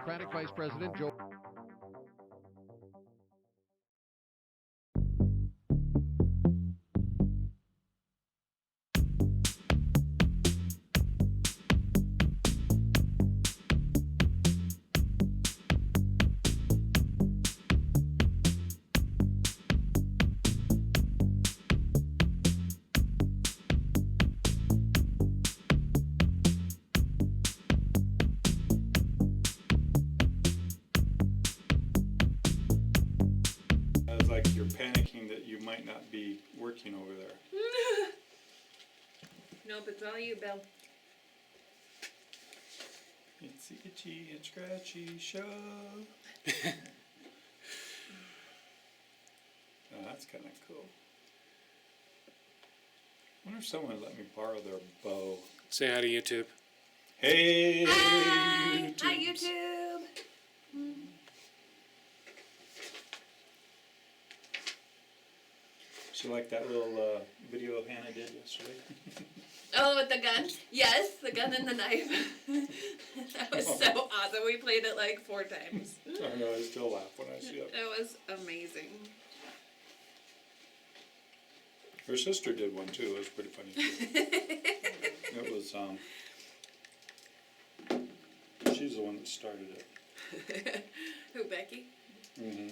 Democratic Vice President Joe. Like you're panicking that you might not be working over there. Nope, it's all you, Bill. It's the Itchy and Scratchy Show. Oh, that's kind of cool. I wonder if someone would let me borrow their bow. Say hi to YouTube. Hey, Hi, YouTube. hi YouTube. She liked that little video Hannah did yesterday. Oh, with the gun? Yes, the gun and the knife. That was so awesome. We played it like 4 times. I know, I still laugh when I see it. It was amazing. Her sister did one too. It was pretty funny too. It was she's the one that started it. Who, Becky? Mm-hmm.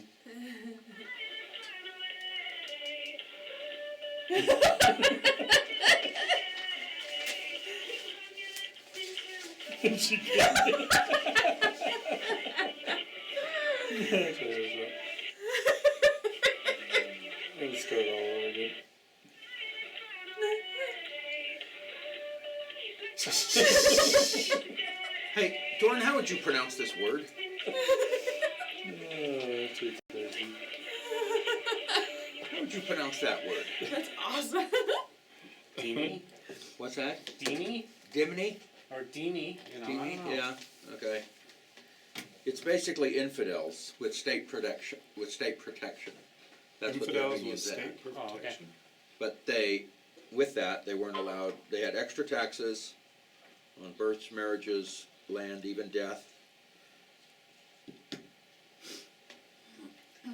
She can't. Let's start all over again. Hey, Dorn, how would you pronounce this word? Too crazy. How would you pronounce that word? That's awesome. Deanie? What's that? Deanie? Diminy? Or Deanie? You know, I Diminy? don't know. Yeah. Okay. It's basically infidels with state protection. That's what they're Infidels going to with use that. state protection. But with that, they weren't allowed. They had extra taxes on births, marriages, land, even death. I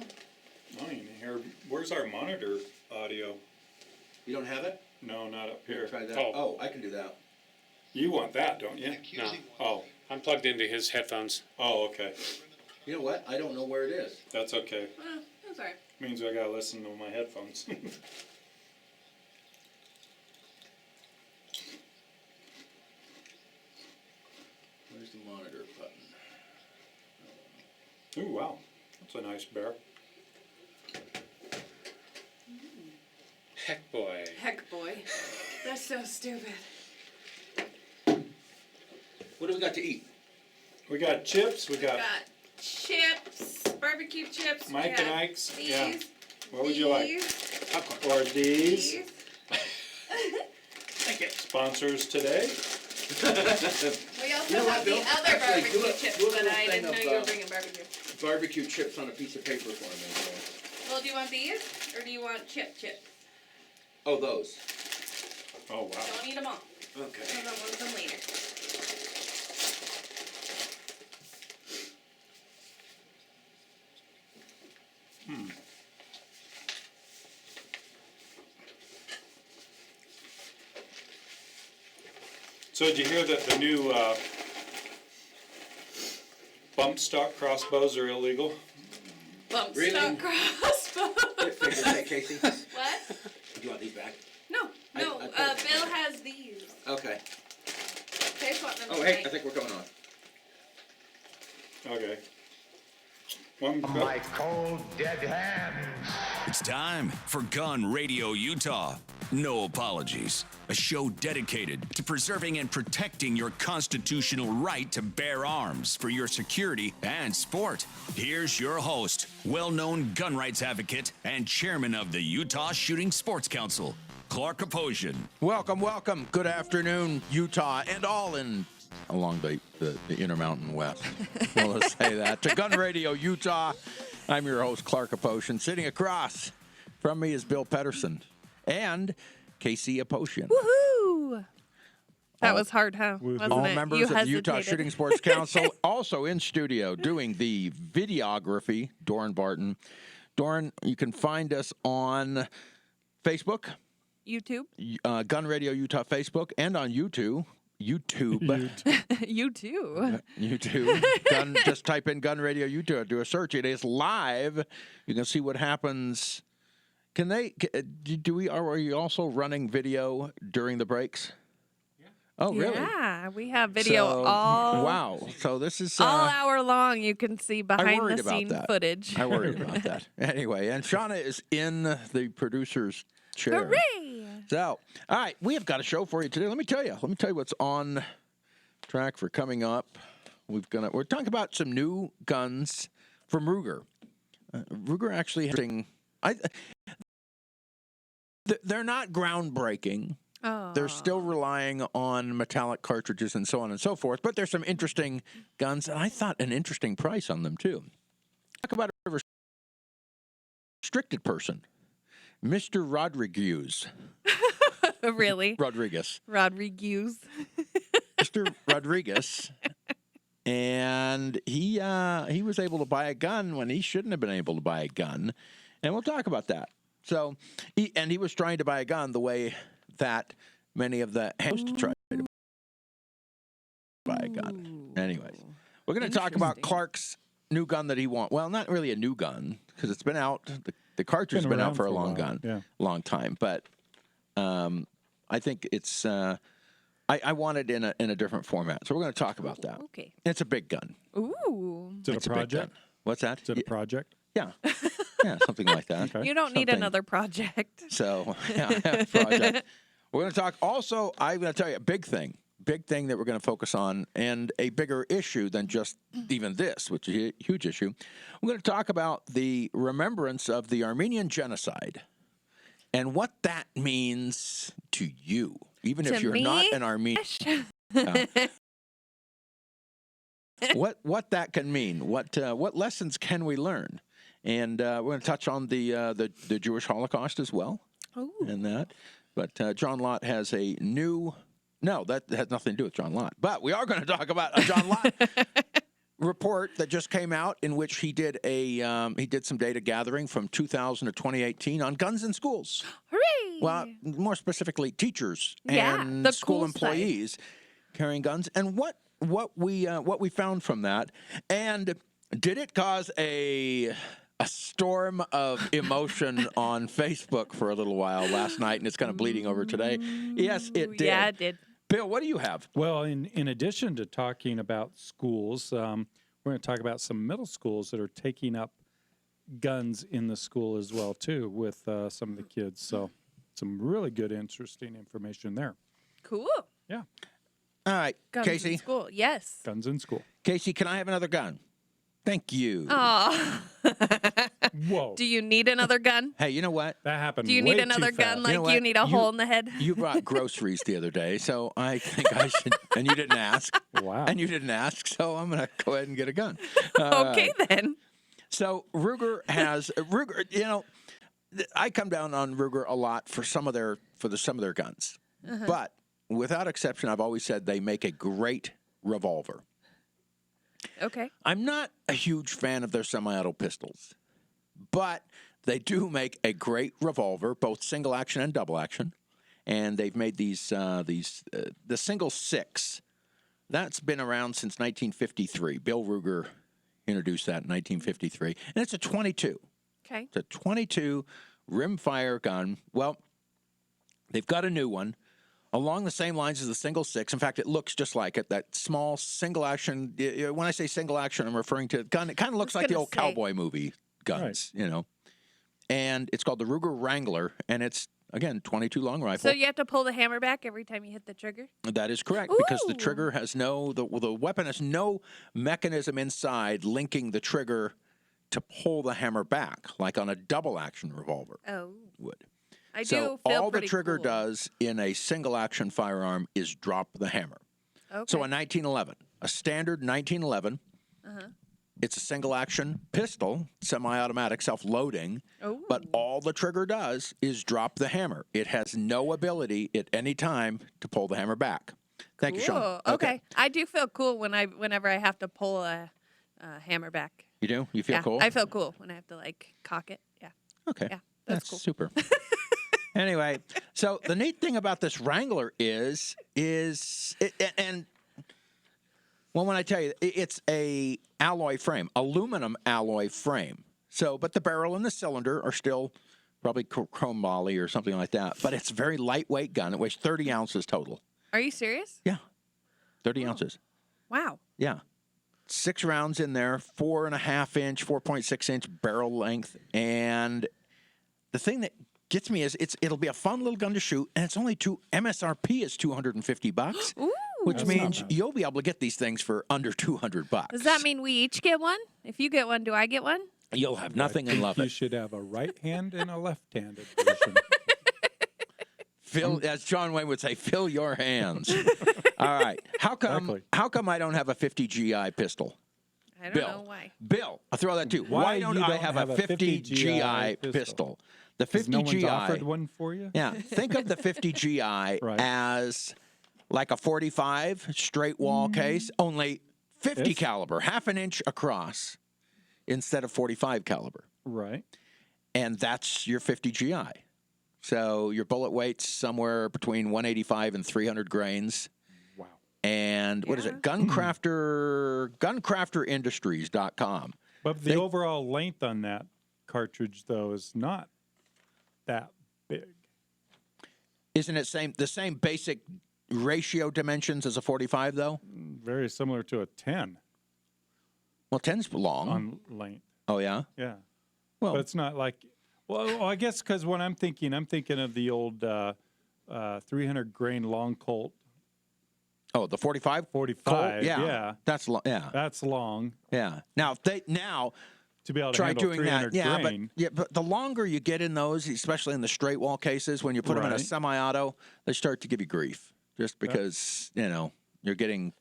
don't even hear. Where's our monitor audio? You don't have it? No, not up here. Try that. Oh. Oh, I can do that. You want that, don't you? No. Oh. I'm plugged into his headphones. Oh, okay. You know what? I don't know where it is. That's okay. Well, that's alright. Means I gotta listen to my headphones. Where's the monitor button? Ooh, wow. That's a nice bear. Heck boy. Heck, boy. That's so stupid. What do we got to eat? We got chips. We We got got chips, barbecue chips. We Mike got and Ike's. These, Yeah. What would you like? these, Popcorn. Or these. these. Thank you. Sponsors today. We also You know what, have the Bill? other Actually, barbecue do a chips, little but I thing didn't know of, you were bringing barbecue. Barbecue chips on a piece of paper for me. Well, do you want these, or do you want chips? Oh, those. Oh, wow. Don't eat them all. Okay. Because I want them later. So did you hear that the new bump stock crossbows are illegal? Bump Really? stock crossbow. Hey, Casey, do What? you want these back? No, no. I Bill has these. Okay. Taste want them Oh, hey, I tonight. think we're coming on. Okay. One My cold, dead hands. It's time for Gun Radio Utah. No apologies. A show dedicated to preserving and protecting your constitutional right to bear arms for your security and sport. Here's your host, well-known gun rights advocate and chairman of the Utah Shooting Sports Council, Clark Aposian. Welcome, welcome. Good afternoon, Utah, and all along the Intermountain West. Well, let's say that. To Gun Radio Utah, I'm your host, Clark Aposian. Sitting across from me is Bill Pedersen and Casey Aposian. Woohoo! That was hard, huh? Woohoo. Wasn't All it? members You of the Utah hesitated. Shooting Sports Council also in studio doing the videography, Doran Barton. Doran, you can find us on Facebook, YouTube. Gun Radio Utah Facebook, and on YouTube. You too. YouTube. Just type in Gun Radio Utah, do a search. It is live. You can see what happens. Are you also running video during the breaks? Oh, really? Yeah, we have video Wow. So this is all hour long. You can see behind worried the about scene that. footage. I worried about that. Anyway, and Shauna is in the producer's chair. Hooray! So, all right, we have got a show for you today. Let me tell you what's on track for coming up. We're talking about some new guns from Ruger. Ruger actually they're not groundbreaking. Oh. They're still relying on metallic cartridges and so on and so forth, but there's some interesting guns, and I thought an interesting price on them, too. Talk about a restricted person, Mr. Rodriguez. Really? Rodriguez. Rodriguez. Mr. Rodriguez. And he was able to buy a gun when he shouldn't have been able to buy a gun, and we'll talk about that. So, he was trying to buy a gun the way that many of the used to try to buy a gun. Anyways, we're going to talk about Clark's new gun that he wants. Well, not really a new gun because it's been out. The cartridge has been out for a long time. But I think it's. I want it in a different format, so we're going to talk about that. Okay. It's a big gun. Ooh. Is it It's a a big project? gun. What's that? Is it a project? Yeah. Yeah, something like that. Okay. You don't need Something. another project. So, yeah, project. We're going to talk also, I'm going to tell you a big thing that we're going to focus on, and a bigger issue than just even this, which is a huge issue. We're going to talk about the remembrance of the Armenian genocide and what that means to you, even if To you're me? not an Armenian. What that can mean, what lessons can we learn? And we're going to touch on the Jewish Holocaust as well. Ooh. And that. But John Lott has a new. No, that has nothing to do with John Lott. But we are going to talk about a John Lott report that just came out, in which he did some data gathering from 2000 to 2018 on guns in schools. Hooray! Well, more specifically, teachers Yeah, and the school cool side. employees carrying guns, and what we found from that, and did it cause a storm of emotion on Facebook for a little while last night, and it's kind of bleeding over today? Yes, it did. Yeah, it did. Bill, what do you have? Well, in addition to talking about schools, we're going to talk about some middle schools that are taking up guns in the school as well, too, with some of the kids. So some really good, interesting information there. Cool. Yeah, All right, Guns Casey. in school. Yes. guns in school. Casey, can I have another gun? Thank you. Oh. Whoa, Do you need another gun? Hey, you know what? that happened. Do you way need too another gun fast. like know you what? need a hole in the head? You brought groceries the other day, so I think I should. And you didn't ask. Wow. And you didn't ask, so I'm going to go ahead and get a gun. Okay, then. So Ruger has Ruger. You know, I come down on Ruger a lot for some of their guns, but without exception, I've always said they make a great revolver. Okay. I'm not a huge fan of their semi-auto pistols, but they do make a great revolver, both single action and double action. And they've made the single 6. That's been around since 1953. Bill Ruger introduced that in 1953, and it's a 22. Okay. It's a 22 rimfire gun. Well, they've got a new one along the same lines as the single 6. In fact, it looks just like it. That small single action. When I say single action, I'm referring to a gun. It kind of looks like the old cowboy movie guns, you know. And it's called the Ruger Wrangler, and it's, again, 22 long rifle. So you have to pull the hammer back every time you hit the trigger? That is correct, because the trigger has the weapon has no mechanism inside linking the trigger to pull the hammer back, like on a double action revolver Oh. would. I So do feel all the pretty trigger cool. does in a single action firearm is drop the hammer. Okay. So a 1911, a standard 1911, it's a single action pistol, semi-automatic, self-loading, Oh. but all the trigger does is drop the hammer. It has no ability at any time to pull the hammer back. Thank you, Sean. Cool. Okay. I do feel cool whenever I have to pull a hammer back. You do? You feel Yeah, cool? I feel cool when I have to like cock it. Yeah. Okay. Yeah, that's cool. Super. Anyway, so the neat thing about this Wrangler is and well, when I tell you, it's a alloy frame, aluminum alloy frame. So, but the barrel and the cylinder are still probably chrome moly or something like that. But it's a very lightweight gun. It weighs 30 ounces total. Are you serious? Yeah, 30 ounces. Wow. Yeah. 6 rounds in there, 4.5 inch, 4.6 inch barrel length. And the thing that gets me is it'll be a fun little gun to shoot, and it's only MSRP is $250, Ooh. which That's means not bad. you'll be able to get these things for under $200. Does that mean we each get one? If you get one, do I get one? You'll have nothing I and think love you it. should have a right-hand and a left-handed version. Fill, as John Wayne would say, fill your hands. All right. How Exactly. come I don't have a 50 GI pistol? I don't Bill. know why. Bill, I'll throw that too. Why don't you I don't have have a a 50 50 GI GI pistol? The Has 50 no one's GI. offered one for you? Yeah, think of the 50 GI Right. as like a 45 straight wall case, only 50 If- caliber, half an inch across instead of 45 caliber. Right. And that's your 50 GI. So your bullet weight's somewhere between 185 and 300 grains. Wow. And what is it? Guncrafterindustries.com. But the overall length on that cartridge, though, is not that big. Isn't it the same basic ratio dimensions as a 45 though? Very similar to a 10 Well, 10's long. on length. Oh yeah. Yeah. Well, But it's not like, well, I guess because when I'm thinking of the old 300 grain long Colt oh, the 45 45. yeah. That's long. Yeah. That's long Yeah. Now to be able to try handle doing 300 that. Yeah, grain. but the longer you get in those, especially in the straight wall cases, when you put them in a Right. semi-auto, they start to give you grief just because you're getting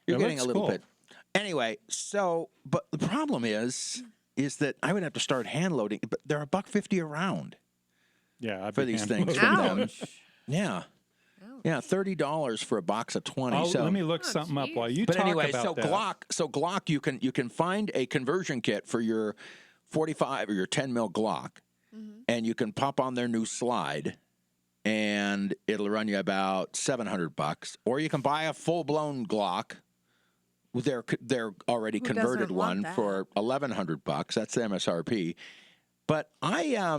a looks little cool. bit. Anyway, but the problem is that I would have to start hand loading, but they're $150 a round. Yeah, I'd for be these hand things loading from them. Ouch. Yeah. Yeah, $30 for a box of 20. Let me look Oh, something up geez. while you But talk anyway, about so that. Glock, you can find a conversion kit for your 45 or your 10 mil Glock, and you can pop on their new slide, and it'll run you about $700. Or you can buy a full blown Glock. They're already Who converted doesn't want one that? for $1,100. That's the MSRP. But I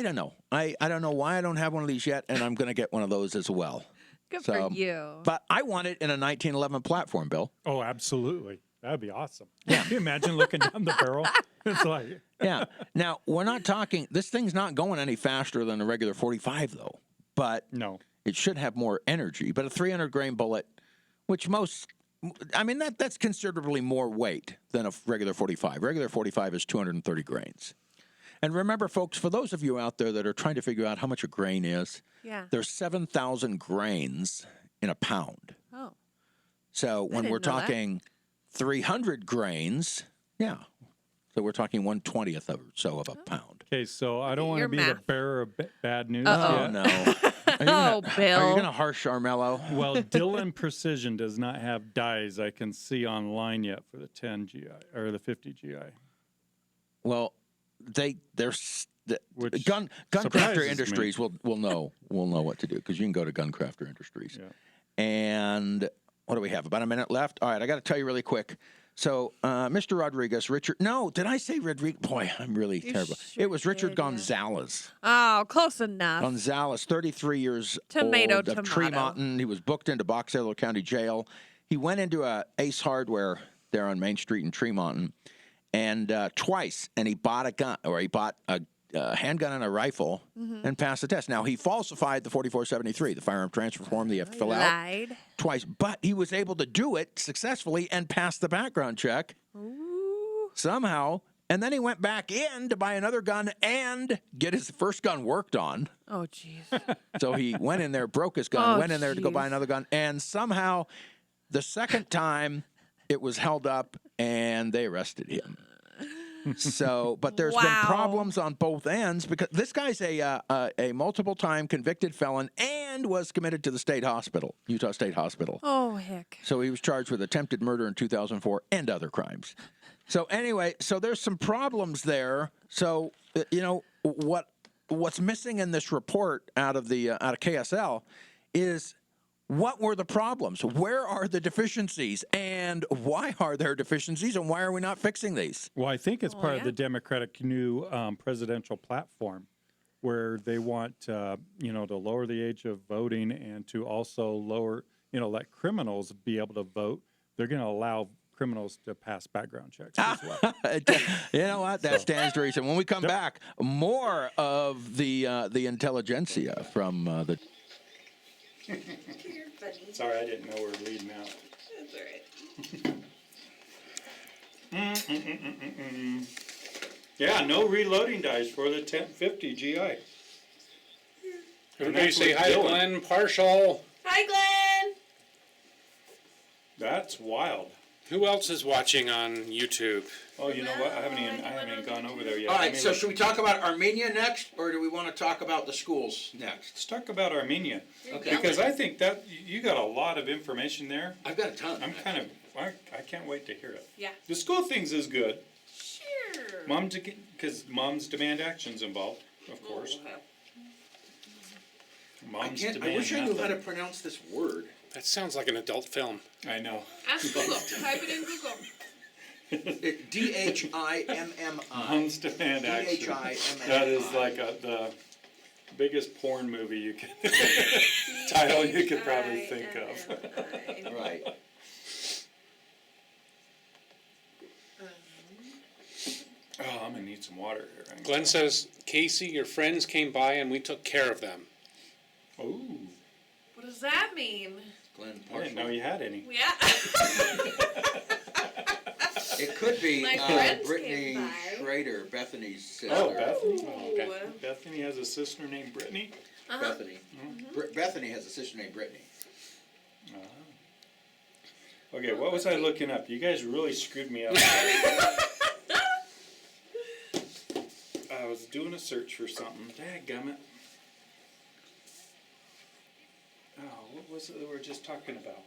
don't know. I don't know why I don't have one of these yet, and I'm going to get one of those as well. Good So, for you. But I want it in a 1911 platform, Bill. Oh, absolutely. That'd be awesome. Can you imagine looking down the barrel? It's like, Yeah. Now, we're not talking, this thing's not going any faster than a regular 45, though. But no. it should have more energy. But a 300 grain bullet, which that's considerably more weight than a regular 45. Regular 45 is 230 grains. And remember, folks, for those of you out there that are trying to figure out how much a grain is, Yeah. there's 7,000 grains in a pound. Oh. So when didn't we're know that. talking 300 grains, yeah. So we're talking 1/20th or so of a pound. Okay, so I don't want to Your be the math. bearer of bad news Uh-oh. Oh, yet. no. Oh, Bill. Are you going to harsh Armello? Well, Dillon Precision does not have dies I can see online yet for the 10 GI or the 50 GI. Well, Which Guncrafter surprises Industries will know what to do because you can go to Guncrafter Industries. Yeah. And what do we have? About a minute left. All right, I got to tell you really quick. So, Mr. Rodriguez, Richard. No, did I say Rodriguez? Boy, I'm really terrible. sure It was Richard did, yeah. Gonzalez. Oh, close enough. Gonzalez, 33 years Tomato, old, of tomato. Tremonton. He was booked into Box Elder County Jail. He went into Ace Hardware there on Main Street in Tremonton, and twice, and he bought a handgun and a rifle and passed the test. Now, he falsified the 4473, the firearm transfer form that you have to fill out Lied. twice, but he was able to do it successfully and pass the background check Ooh. somehow. And then he went back in to buy another gun and get his first gun worked on. Oh, jeez. So he went in there, broke his gun, Oh, went in there to go buy jeez. another gun, and somehow the second time it was held up and they arrested him. So, but there's been Wow. problems on both ends because this guy's a multiple-time convicted felon, and was committed to the state hospital, Utah State Hospital. Oh, heck. So he was charged with attempted murder in 2004 and other crimes. So anyway, so there's some problems there. So what's missing in this report out of KSL is what were the problems? Where are the deficiencies? And why are there deficiencies? And why are we not fixing these? Well, I think it's part of the Democratic new presidential platform, where they want to lower the age of voting and to also lower, let criminals be able to vote. They're going to allow criminals to pass background checks as well. You know what? That stands to reason. When we come back, more of the intelligentsia from the. You're funny. Sorry, I didn't know we were leading out. That's all right. Yeah, no reloading dice for the 1050 GI. Everybody say hi to Dylan. Glenn Partial. Hi, Glenn. That's wild. Who else is watching on YouTube? Oh, you know what? I haven't even gone over there yet. All Let right, me so look. should we talk about Armenia next, or do we want to talk about the schools next? Let's talk about Armenia, Okay. because I think that you got a lot of information there. I've got a ton. I can't wait to hear it. Yeah. The school things is good. Sure. Because moms demand actions involved, of course. Moms demand. I wish I knew how to nothing. pronounce this word. That sounds like an adult film. I know. Ask Google. Type it in Google. DHIMMI. Moms demand action. DHIMMI. That is like the biggest porn movie you can title you could probably think of. Right. Oh, I'm gonna need some water here. Glenn says, Casey, your friends came by and we took care of them. Oh, What does that mean? Glenn I didn't know Partial. you had any. Yeah. It could be My friends Brittany came by. Schrader, Bethany's sister. Oh, Bethany. Oh, okay. Bethany has a sister named Brittany. Bethany. Bethany has a sister named Brittany. Okay, what was I looking up? You guys really screwed me up. I was doing a search for something. Dadgummit. Oh, what was it that we were just talking about?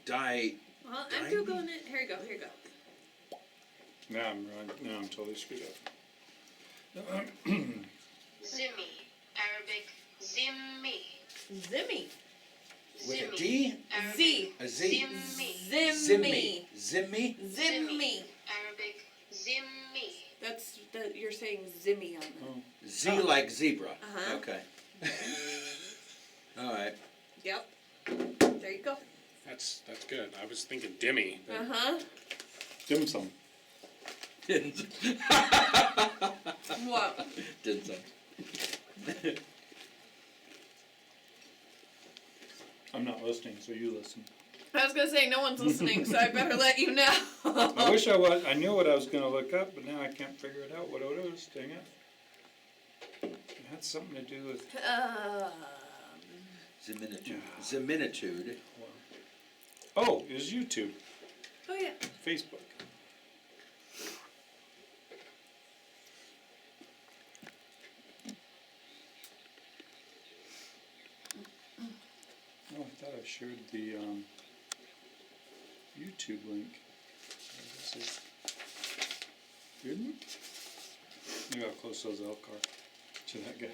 Well, I'm Googling it. Here you go. Here you go. Now I'm wrong. Now I'm totally screwed up. Zimmi, Arabic, zimmi. Zimmy. With a Zimmi, D? Arabic, Z. A Z? Zimmi. Zimmy. Zimmy? Zimmy. Arabic, zimmi. That's you're saying Zimmy on them. Z like zebra. Uh-huh. Okay. All right. Yep. There you go. That's good. I was thinking Dimmy. but- Uh-huh. Dim sum. What? Did some. I'm not listening, so you listen. I was gonna say no one's listening, so I better let you know. I wish I was. I knew what I was going to look up, but now I can't figure it out. What it was? Dang it. It had something to do with. Zeminitude. Oh, it was YouTube, Oh yeah. Facebook. Oh, I thought I shared the YouTube link. This is, didn't it? Maybe I'll close those Elcar to that guy.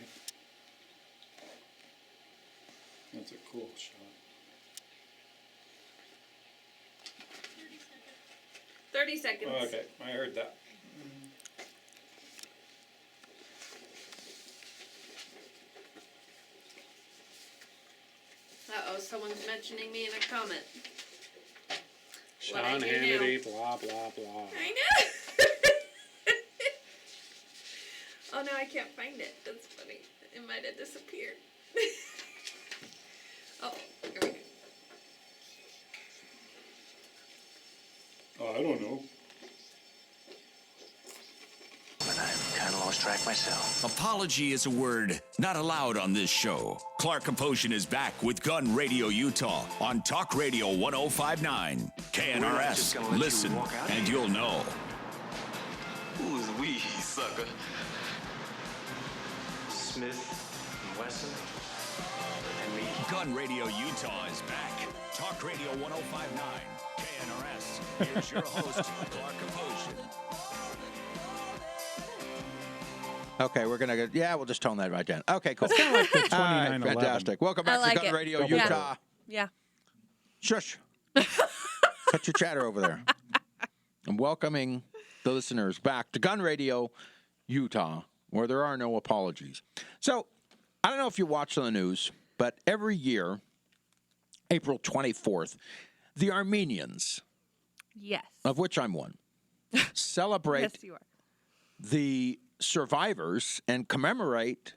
That's a cool shot. 30 seconds. Oh, okay, I heard that. Uh-oh, someone's mentioning me in a comment. What Sean I do Hannity, blah, blah, blah. I know. Oh no, I can't find it. That's funny. It might have disappeared. Oh, here we go. Oh, I don't know. But I've kind of lost track myself. Apology is a word not allowed on this show. Clark Composition is back with Gun Radio Utah on Talk Radio 1059. just gonna let KNRS. you Listen, walk out and here. you'll know. Who's we, sucker? Smith & Wesson, and me. Gun Radio Utah is back. Talk Radio 1059, KNRS. Here's your host, Clark Capotion. Okay, we're going to we'll just tone that right down. Okay, cool. Kind of like the All right, 2911. fantastic. Welcome back I like to Gun it. Radio Double Utah. Yeah. Shush. Cut your chatter over there. I'm welcoming the listeners back to Gun Radio Utah, where there are no apologies. So, I don't know if you watch on the news, but every year, April 24th, the Armenians, Yes. of which I'm one, celebrate Yes, you are. the survivors and commemorate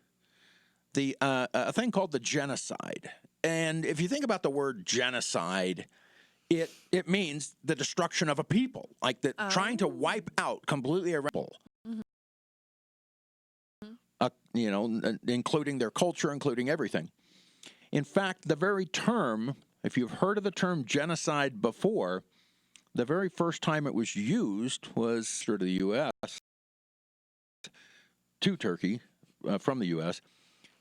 the a thing called the genocide. And if you think about the word genocide, it means the destruction of a people, like trying to wipe out completely a rebel. Including their culture, including everything. In fact, the very term, if you've heard of the term genocide before, the very first time it was used was through the U.S. to Turkey from the U.S.,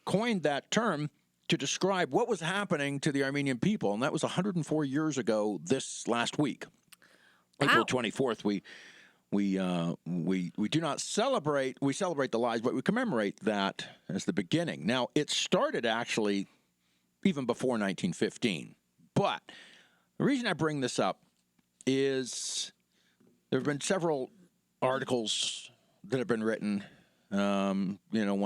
coined that term to describe what was happening to the Armenian people, and that was 104 years ago this last week. Wow. April 24th, we do not celebrate, we celebrate the lives, but we commemorate that as the beginning. Now, it started actually even before 1915, but the reason I bring this up is there have been several articles that have been written. One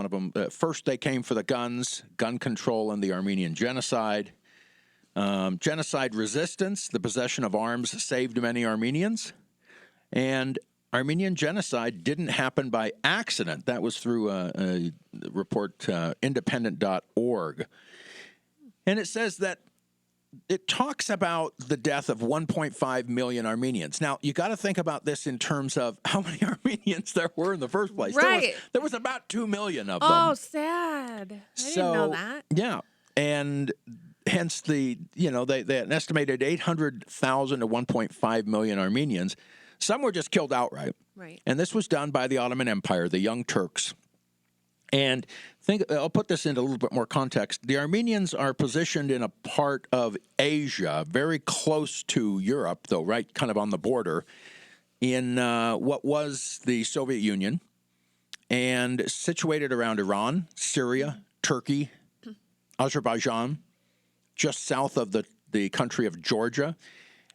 of them, first they came for the guns, gun control, and the Armenian genocide. Genocide resistance, the possession of arms saved many Armenians. And Armenian genocide didn't happen by accident. That was through a report, independent.org. And it says that it talks about the death of 1.5 million Armenians. Now, you got to think about this in terms of how many Armenians there were in the first place. Right. There was about 2 million of them. Oh, sad. I didn't know that. Yeah. And hence they had an estimated 800,000 to 1.5 million Armenians. Some were just killed outright. Right. And this was done by the Ottoman Empire, the Young Turks. And I'll put this into a little bit more context. The Armenians are positioned in a part of Asia, very close to Europe, though, right, kind of on the border, in what was the Soviet Union, and situated around Iran, Syria, Turkey, Azerbaijan, just south of the country of Georgia.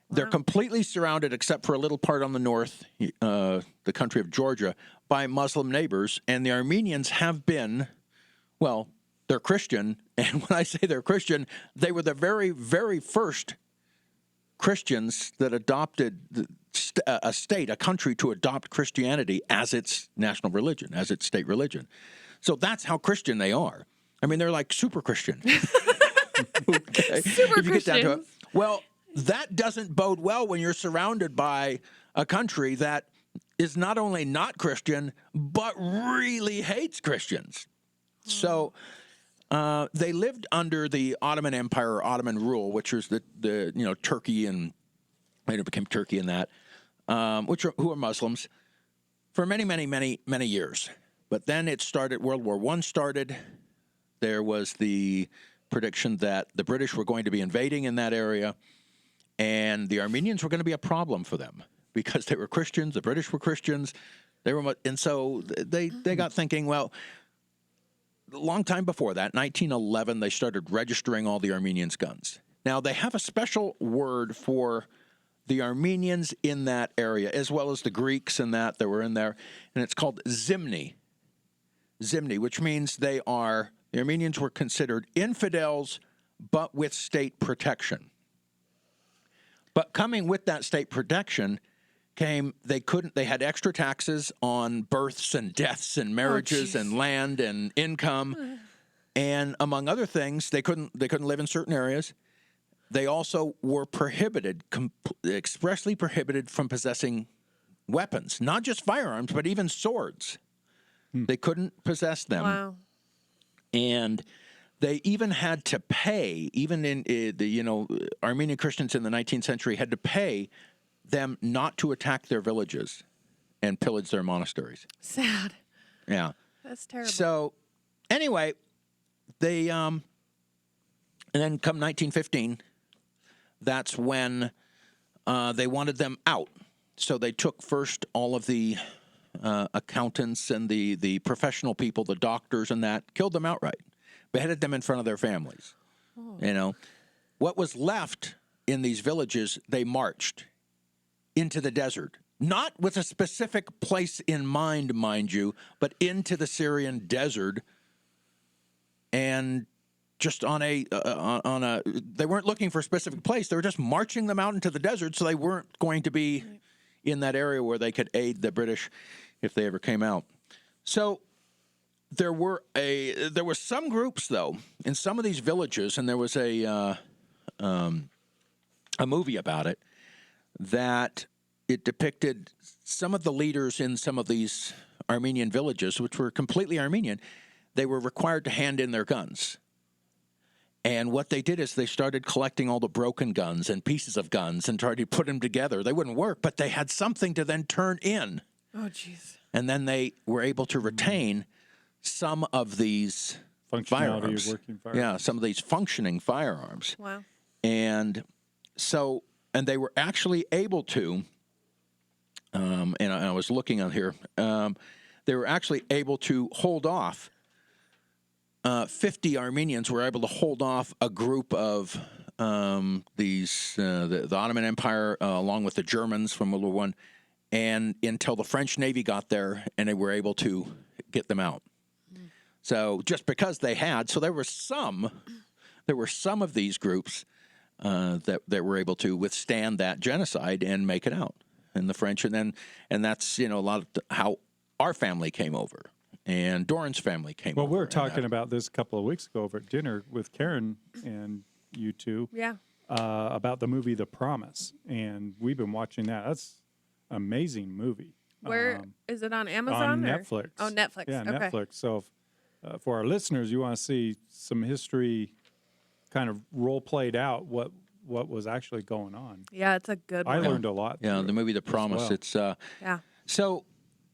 They're completely surrounded, except for a little part on the north, the country of Georgia, by Muslim neighbors. And the Armenians have been, well, they're Christian. And when I say they're Christian, they were the very, very first Christians that adopted a country to adopt Christianity as its national religion, as its state religion. So that's how Christian they are. I mean, they're like super Christian. Okay. Super If you get down to it. Christians. Well, that doesn't bode well when you're surrounded by a country that is not only not Christian, but really hates Christians. So they lived under the Ottoman Empire or Ottoman rule, which was the Turkey, and later became Turkey and that, who are Muslims, for many, many, many, many years. But then it started, World War I started. There was the prediction that the British were going to be invading in that area. And the Armenians were going to be a problem for them because they were Christians. The British were Christians. And so they got thinking, well, a long time before that, 1911, they started registering all the Armenians' guns. Now, they have a special word for the Armenians in that area, as well as the Greeks and that were in there, and it's called Zimni. Zimni, which means the Armenians were considered infidels, but with state protection. But coming with that state protection came, they had extra taxes on births and deaths and marriages and land and income. And among other things, they couldn't live in certain areas. They also were expressly prohibited from possessing weapons, not just firearms, but even swords. They couldn't possess them. Wow. And they even had to pay, even in Armenian Christians in the 19th century had to pay them not to attack their villages and pillage their monasteries. Sad. Yeah. That's terrible. So anyway, they and then come 1915, that's when they wanted them out. So they took first all of the accountants and the professional people, the doctors and that, killed them outright, beheaded them in front of their families. You know, what was left in these villages, they marched into the desert, not with a specific place in mind, mind you, but into the Syrian desert, and just on a they weren't looking for a specific place. They were just marching them out into the desert, so they weren't going to be in that area where they could aid the British if they ever came out. So there were some groups though in some of these villages, and there was a movie about it that it depicted some of the leaders in some of these Armenian villages, which were completely Armenian. They were required to hand in their guns. And what they did is they started collecting all the broken guns and pieces of guns and tried to put them together. They wouldn't work, but they had something to then turn in. Oh, jeez. And then they were able to retain some of these firearms. Working firearms. Yeah, some of these functioning firearms. Wow. And so, and they were actually able to, and I was looking on here, they were actually able to hold off 50 Armenians were able to hold off a group of the Ottoman Empire along with the Germans from World War I, and until the French Navy got there and they were able to get them out. So just because they had, so there were some of these groups that were able to withstand that genocide and make it out. And the French, and that's, a lot of how our family came over. And Doran's family came over. Well, we were talking about this a couple of weeks ago over at dinner with Karen and you two. Yeah. About the movie The Promise. And we've been watching that. That's an amazing movie. Where is it on Amazon? On or? Netflix. Oh, Netflix. Yeah, okay. Netflix. So if, for our listeners, you want to see some history kind of role played out, what was actually going on. Yeah, it's a good one. I learned a lot. Yeah, the movie The Promise. well. It's Yeah. so,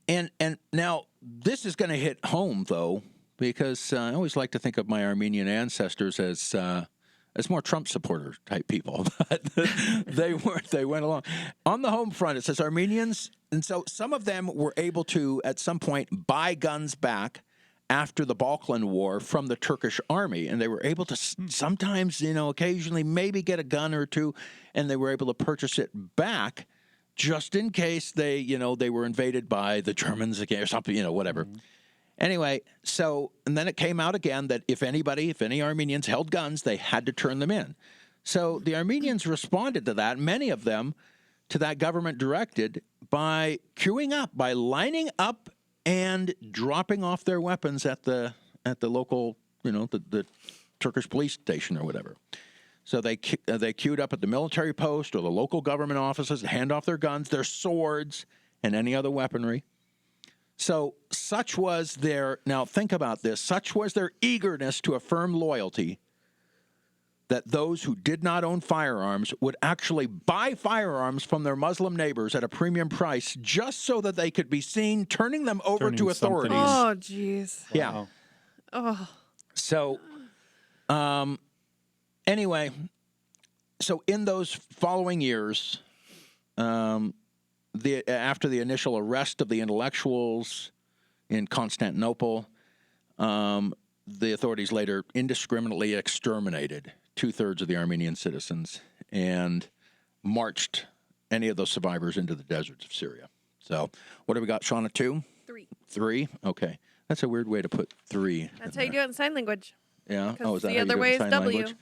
and now this is going to hit home though, because I always like to think of my Armenian ancestors as more Trump supporter type people, but they weren't. They went along on the home front. It says Armenians, and so some of them were able to at some point buy guns back after the Balkan War from the Turkish army, and they were able to sometimes, occasionally maybe get a gun or two, and they were able to purchase it back just in case they were invaded by the Germans again or something, whatever. Mm-hmm. Anyway, so, and then it came out again that if any Armenians held guns, they had to turn them in. So the Armenians responded to that, many of them, to that government directed by queuing up, by lining up and dropping off their weapons at the local, the Turkish police station or whatever. So they queued up at the military post or the local government offices to hand off their guns, their swords, and any other weaponry. So such was their, now think about this, such was their eagerness to affirm loyalty that those who did not own firearms would actually buy firearms from their Muslim neighbors at a premium price just so that they could be seen turning them over to authorities. Oh, jeez. Yeah. Wow. Oh. So, anyway, so in those following years, after the initial arrest of the intellectuals in Constantinople, the authorities later indiscriminately exterminated 2/3 of the Armenian citizens and marched any of those survivors into the deserts of Syria. So what have we got, Shauna? 2? 3. 3? Okay. That's a weird way to put 3. That's how you do it in sign language. Yeah. Because Is that the how you other do it way in is sign W. language?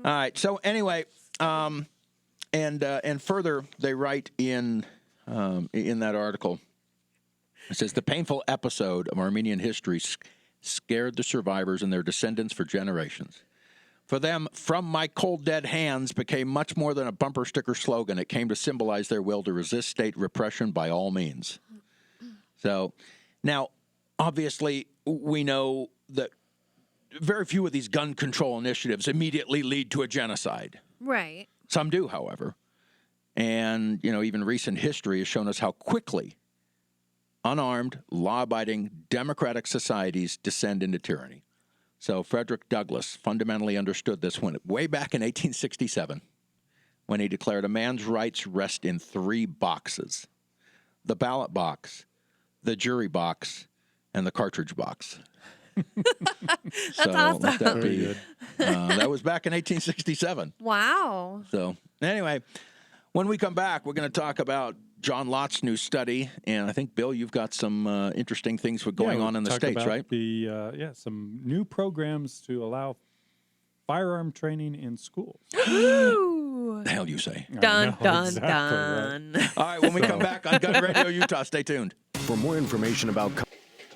All right. So anyway, and further, they write in that article, it says the painful episode of Armenian history scared the survivors and their descendants for generations. For them, "From my cold dead hands" became much more than a bumper sticker slogan. It came to symbolize their will to resist state repression by all means. So now, obviously, we know that very few of these gun control initiatives immediately lead to a genocide. Right. Some do, however. And, even recent history has shown us how quickly unarmed, law-abiding, democratic societies descend into tyranny. So Frederick Douglass fundamentally understood this way back in 1867 when he declared a man's rights rest in 3 boxes: the ballot box, the jury box, and the cartridge box. That's so awesome. Let that Very be. good. That was back in 1867. Wow. So anyway, when we come back, we're going to talk about John Lott's new study, and I think, Bill, you've got some interesting things going Yeah, on in the talk States, about right? Some new programs to allow firearm training in schools. Ooh. The hell you say? Dun, know, dun, exactly dun. All right, when we come back on Gun Radio Utah, stay tuned. For more information about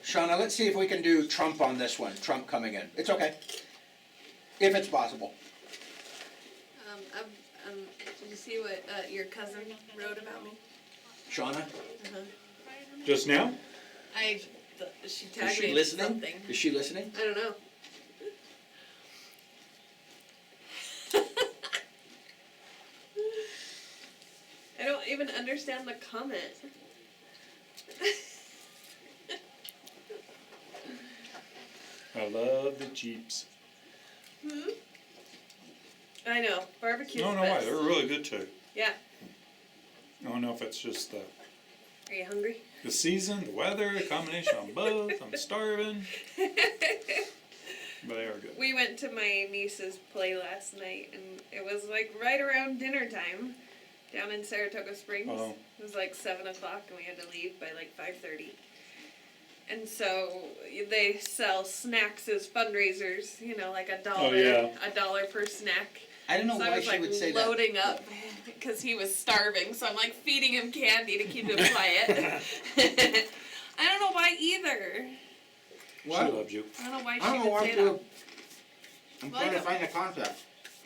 Shauna, let's see if we can do Trump on this one. Trump coming in. It's okay. If it's possible. Did you see what your cousin wrote about me? Shauna, Just now? She is tagged me she in listening? something. Is she listening? I don't know. I don't even understand the comment. I love the Jeeps. I know. Barbecue's No, the why? best. They're really good too. Yeah. I don't know if it's just Are you hungry? the season, the weather, a combination of both. I'm starving. But they are good. We went to my niece's play last night, and it was like right around dinner time down in Saratoga Springs. Oh. It was like 7 o'clock, and we had to leave by like 5:30. And so they sell snacks as fundraisers, you know, like $1, Oh, yeah. $1 per snack. I don't know So I why was she like would say that. loading up because he was starving. So I'm like feeding him candy to keep him quiet. I don't know why either. She loves you. I don't know why I she don't know would why say to. that. I'm Well, trying to I don't- find the concept.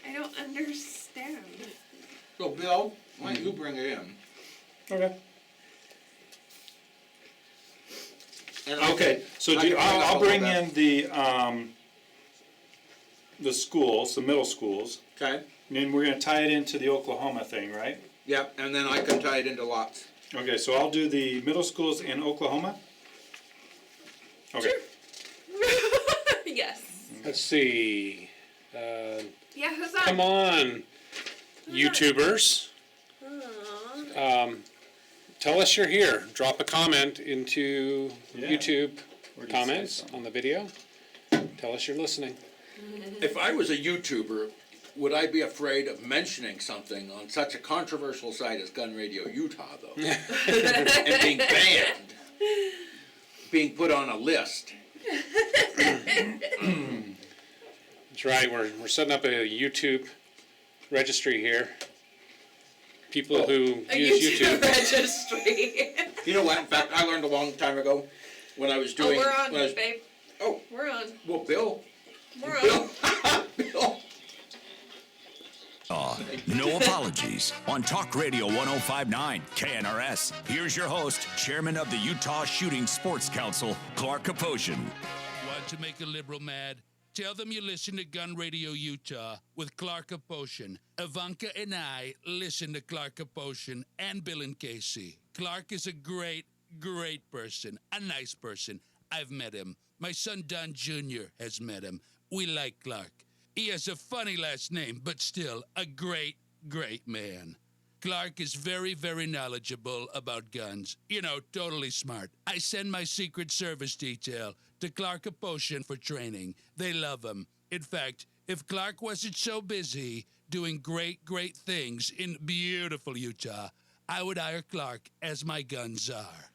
I don't understand. So, Bill, why don't you bring it in? Okay. And I Okay, can- so I can I'll up a bring little in the schools, the middle schools, bit. Okay. and then we're gonna tie it into the Oklahoma thing, right? Yep, and then I can tie it into lots. Okay, so I'll do the middle schools in Oklahoma. Okay. Yes. Let's see. Yeah, who's on? Come on, YouTubers. Aw. Tell us you're here. Drop a comment into Yeah. YouTube Or just say comments something. on the video. Tell us you're listening. If I was a YouTuber, would I be afraid of mentioning something on such a controversial site as Gun Radio Utah, though? And being banned? Being put on a list? That's right. We're setting up a YouTube registry here. People who A use YouTube YouTube. registry. You know what? In fact, I learned a long time ago when I was Oh, doing. we're on, when I was- babe. Oh, We're on. well, Bill. We're Bill. on. Bill. No apologies on Talk Radio 1059 KNRS. Here's your host, Chairman of the Utah Shooting Sports Council, Clark Kaposhin. Want to make a liberal mad? Tell them you listen to Gun Radio Utah with Clark Kaposhin. Ivanka and I listen to Clark Kaposhin and Bill and Casey. Clark is a great, great person, a nice person. I've met him. My son Don Jr. has met him. We like Clark. He has a funny last name, but still a great, great man. Clark is very, very knowledgeable about guns. You know, totally smart. I send my Secret Service detail to Clark Kaposhin for training. They love him. In fact, if Clark wasn't so busy doing great, great things in beautiful Utah, I would hire Clark as my gun czar.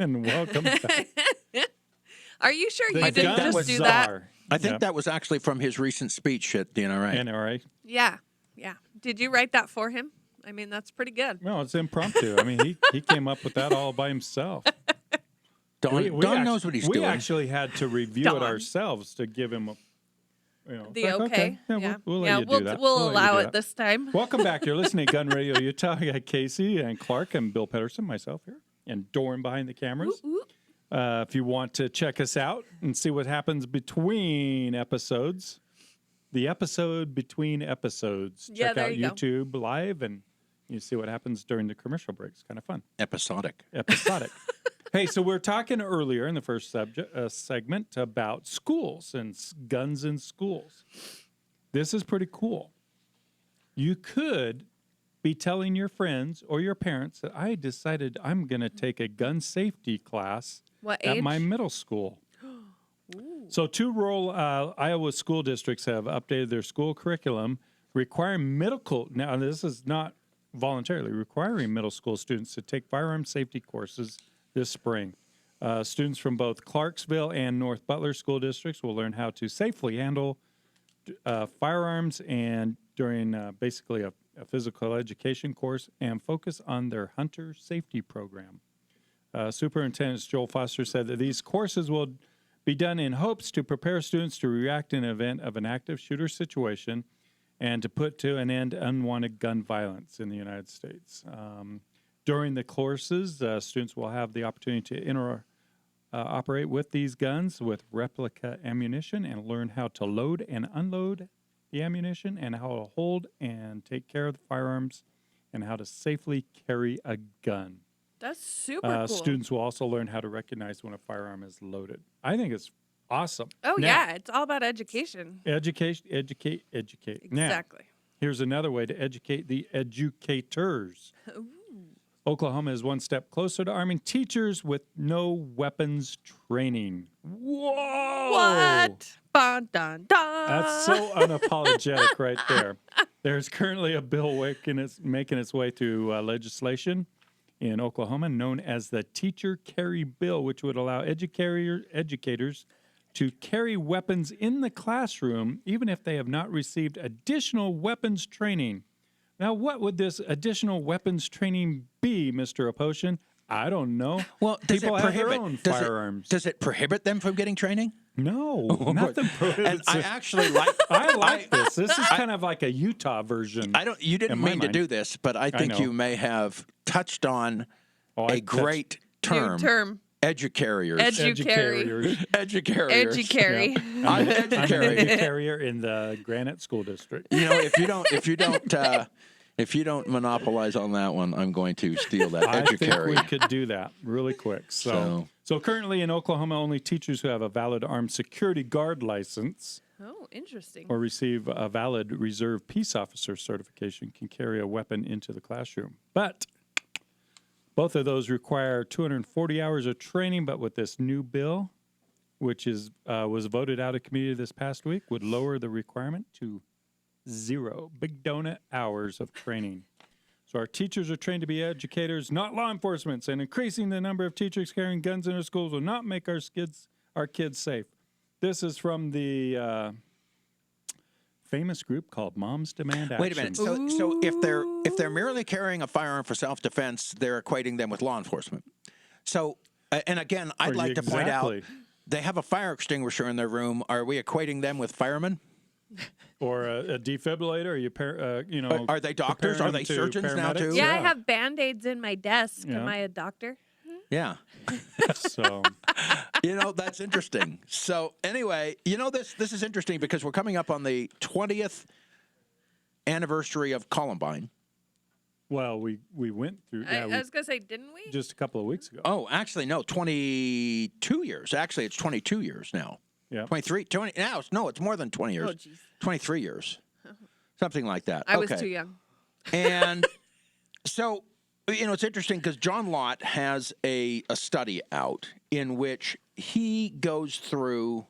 And welcome back. Are you sure The you didn't gun just do that? czar. I think Yep. that was actually from his recent speech at the NRA. NRA. Yeah. Yeah. Did you write that for him? I mean, that's pretty good. No, it's impromptu. I mean, he came up with that all by himself. Don knows what he's we doing. actually had to review Don. it ourselves to give him a, The like, okay. Yeah, Yeah. we'll let Yeah, you do we'll that. we'll let you allow do it that. this time. Welcome back. You're listening to Gun Radio Utah. I got Casey and Clark and Bill Pedersen, myself here, and Doran behind the cameras. Ooh, ooh. If you want to check us out and see what happens between episodes, the episode between episodes, Yeah, check there out you go. YouTube Live and you see what happens during the commercial breaks. Kind of fun. Episodic. Episodic. Hey, so we're talking earlier in the first segment about schools and guns in schools. This is pretty cool. You could be telling your friends or your parents that I decided I'm going to take a gun safety class What at age? my middle school. So 2 rural Iowa school districts have updated their school curriculum requiring now this is not voluntarily, requiring middle school students to take firearm safety courses this spring. Students from both Clarksville and North Butler school districts will learn how to safely handle firearms and during basically a physical education course and focus on their hunter safety program. Superintendent Joel Foster said that these courses will be done in hopes to prepare students to react in the event of an active shooter situation and to put to an end unwanted gun violence in the United States. During the courses, students will have the opportunity to operate with these guns with replica ammunition and learn how to load and unload the ammunition and how to hold and take care of the firearms and how to safely carry a gun. That's super cool. Students will also learn how to recognize when a firearm is loaded. I think it's awesome. Oh, Now, yeah. It's all about education. educate. Exactly. Now, here's another way to educate the educators. Ooh. Oklahoma is one step closer to arming teachers with no weapons training. Whoa! What? Dun, dun, dun. That's so unapologetic right there. There's currently a bill making its way through legislation in Oklahoma known as the Teacher Carry Bill, which would allow educators to carry weapons in the classroom even if they have not received additional weapons training. Now, what would this additional weapons training be, Mr. Opotion? I don't know. Well, does People it have prohibit their own does firearms. Does it prohibit them from getting training? No, nothing prohibits And I it. actually like. I like this. This is kind of like a Utah version. You didn't in my mean to mind. do this, but I think know. you may have touched on I a great term. New term. Educarriers. Educarry. Educarriers. Educarry. Yeah. I'm I'm an educarry. educarrier in the Granite School District. You know, if you don't monopolize on that one, I'm going to steal that I think educarry. we could do that really quick. So currently in Oklahoma, only teachers who have a valid armed security guard license Oh, interesting. or receive a valid reserve peace officer certification can carry a weapon into the classroom. But both of those require 240 hours of training. But with this new bill, which was voted out of committee this past week, would lower the requirement to 0 big donut hours of training. So our teachers are trained to be educators, not law enforcement, and increasing the number of teachers carrying guns in our schools will not make our kids safe. This is from the famous group called Moms Demand Action. Wait a minute. So if they're merely carrying a firearm for self-defense, they're equating them with law enforcement. So and again, I'd like to point out they have a fire extinguisher in their room. Are we equating them with firemen? Or a defibrillator? Are they doctors? Are they surgeons now too? Yeah, I have Band-Aids in my desk. Yeah. Am I a doctor? Yeah. So that's interesting. So anyway, this is interesting because we're coming up on the 20th anniversary of Columbine. Well, we went through. I was going to say, didn't we? Just a couple of weeks ago. Oh, actually, no, 22 years. Actually, it's 22 years now. Yeah. 20. Now, it's more than 20 years. Oh, jeez. 23 years. Something like that. I was too young. And so, it's interesting because John Lott has a study out in which he goes through,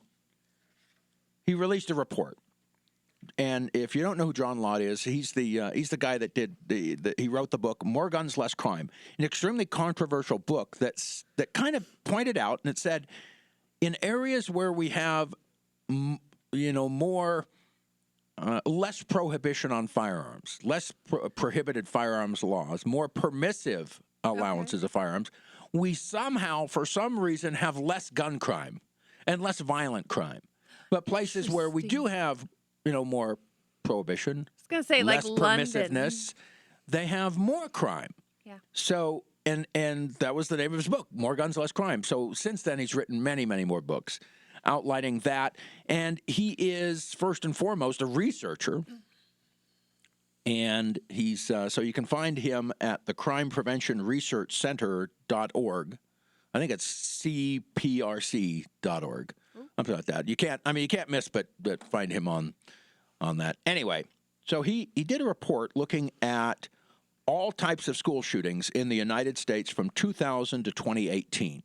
he released a report. And if you don't know who John Lott is, he's the guy that did he wrote the book More Guns, Less Crime, an extremely controversial book that kind of pointed out, and it said, in areas where we have, more, less prohibition on firearms, less prohibited firearms laws, more permissive allowances of firearms, we somehow, for some reason, have less gun crime and less violent crime. But places where we do have, more prohibition, I was going to say, like less London. permissiveness, they have more crime. Yeah. So, and that was the name of his book, More Guns, Less Crime. So since then, he's written many, many more books outlining that. And he is, first and foremost, a researcher. And he's, so you can find him at the crimepreventionresearchcenter.org. I think it's cprc.org, something like that. You can't miss but find him on that. Anyway, so he did a report looking at all types of school shootings in the United States from 2000 to 2018.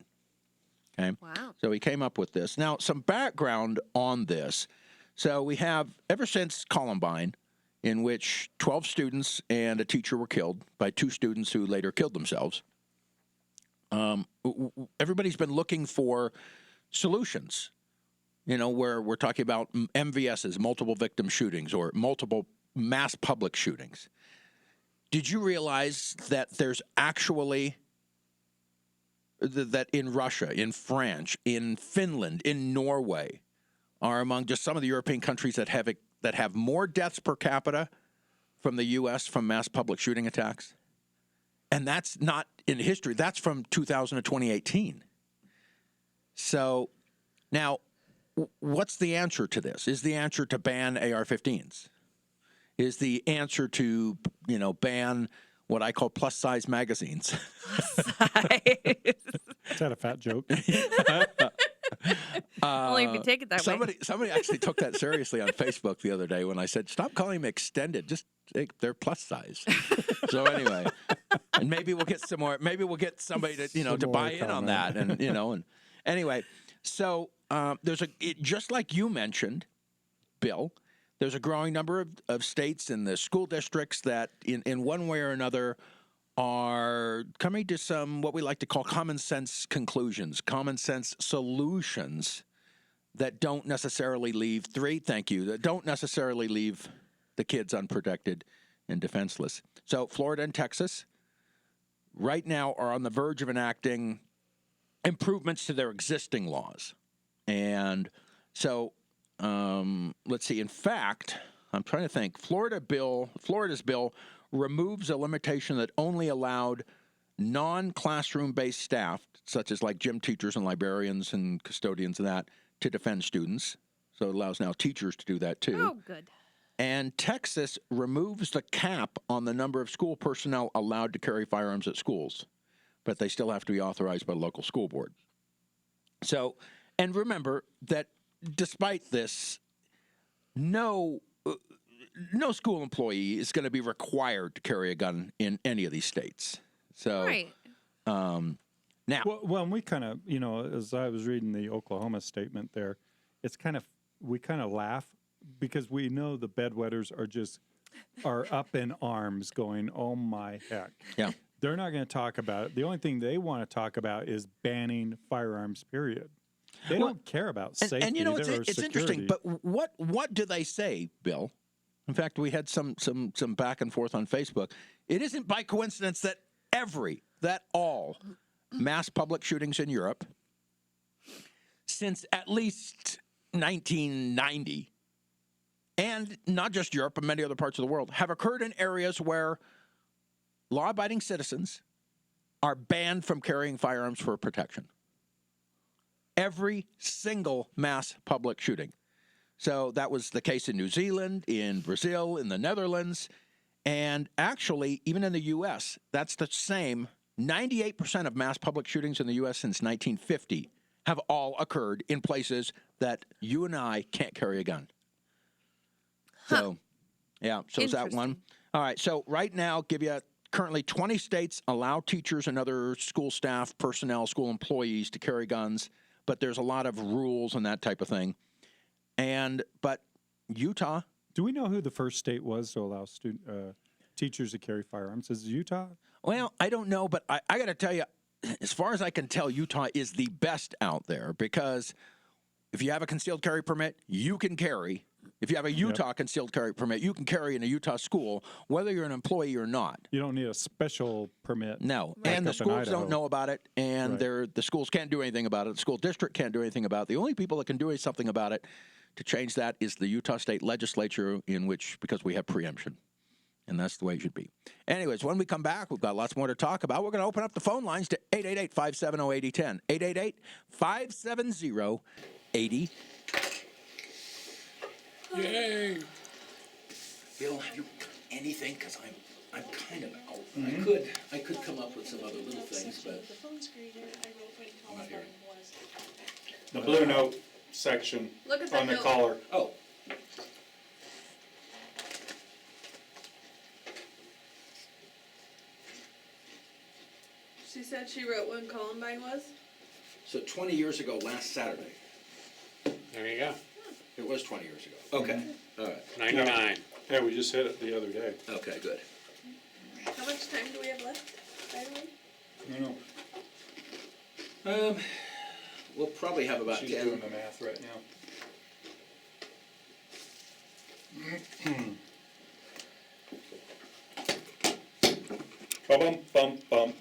Okay. Wow. So he came up with this. Now, some background on this. So we have, ever since Columbine, in which 12 students and a teacher were killed by 2 students who later killed themselves, everybody's been looking for solutions, where we're talking about MVSs, multiple victim shootings, or multiple mass public shootings. Did you realize that there's actually, that in Russia, in France, in Finland, in Norway, are among just some of the European countries that have more deaths per capita from the U.S. from mass public shooting attacks? And that's not in history. That's from 2000 to 2018. So now, what's the answer to this? Is the answer to ban AR-15s? Is the answer to, ban what I call plus-size magazines? Is that a fat joke? Only if you take it that way. Somebody actually took that seriously on Facebook the other day when I said, stop calling them extended, just they're plus size. So anyway, and maybe we'll get some more, maybe we'll get somebody to, to buy in on that. And, and anyway, so just like you mentioned, Bill, there's a growing number of states and the school districts that in one way or another are coming to some what we like to call common sense conclusions, common sense solutions that don't necessarily leave that don't necessarily leave the kids unprotected and defenseless. So Florida and Texas right now are on the verge of enacting improvements to their existing laws. And so let's see. In fact, I'm trying to think. Florida's bill removes a limitation that only allowed non-classroom-based staff, such as like gym teachers and librarians and custodians and that, to defend students. So it allows now teachers to do that too. Oh, good. And Texas removes the cap on the number of school personnel allowed to carry firearms at schools, but they still have to be authorized by the local school board. So, and remember that despite this, no school employee is going to be required to carry a gun in any of these states. So, right. Now, well, and we kind of, as I was reading the Oklahoma statement there, we kind of laugh because we know the bedwetters are up in arms going, oh my heck. Yeah. They're not going to talk about it. The only thing they want to talk about is banning firearms, period. They don't care about safety. And it's interesting, but what do they say, Bill? In fact, we had some back and forth on Facebook. It isn't by coincidence that all mass public shootings in Europe since at least 1990, and not just Europe, but many other parts of the world, have occurred in areas where law-abiding citizens are banned from carrying firearms for protection. Every single mass public shooting. So that was the case in New Zealand, in Brazil, in the Netherlands, and actually, even in the U.S., that's the same. 98% of mass public shootings in the U.S. since 1950 have all occurred in places that you and I can't carry a gun. So, yeah, so is that one? All right, so right now, currently 20 states allow teachers and other school staff, personnel, school employees to carry guns, but there's a lot of rules and that type of thing. But Utah. Do we know who the first state was to allow teachers to carry firearms? Is it Utah? Well, I don't know, but I got to tell you, as far as I can tell, Utah is the best out there because if you have a concealed carry permit, you can carry. If you have a Utah concealed carry permit, you can carry in a Utah school, whether you're an employee or not. You don't need a special permit. No, like and the schools don't know about it, and the schools can't do anything about it. The school district can't do anything about it. The only people that can do something about it to change that is the Utah State Legislature, because we have preemption. And that's the way it should be. Anyways, when we come back, we've got lots more to talk about. We're going to open up the phone lines to 888-570-8010. 888-570-80. Yay! Bill, anything? Because I'm kind of out. Mhm. I could come up with some other little things, but The phone screen here, I wrote when I'm not hearing. was. The blue note section Look at that on the note. collar. Oh. She said she wrote when Columbine was. So 20 years ago, last Saturday. There you go. It was 20 years ago. Okay. All right. 99. Yeah, we just hit it the other day. Okay, good. How much time do we have left, by the way? I don't know. We'll probably have about She's 10. doing the math right now. Bum bum bum.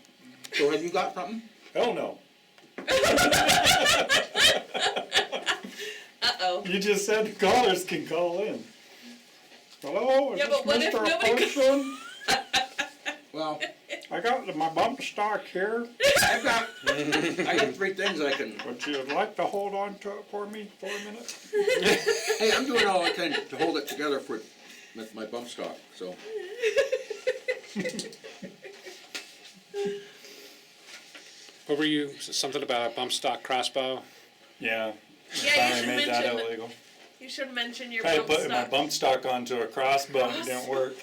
So have you got something? Hell no. Uh-oh. You just said the callers can call in. Hello, is Yeah, but what this if Mr. nobody Person? Well, I got my bump stock here. I got 3 things I can. Would you like to hold on to it for me for a minute? Hey, I'm doing all I can to hold it together with my bump stock. So. What were you, something about a bump stock crossbow? Yeah. Yeah, you Finally should made that mention. illegal. You should mention your I bump put my stock. bump stock onto a crossbow and it didn't work.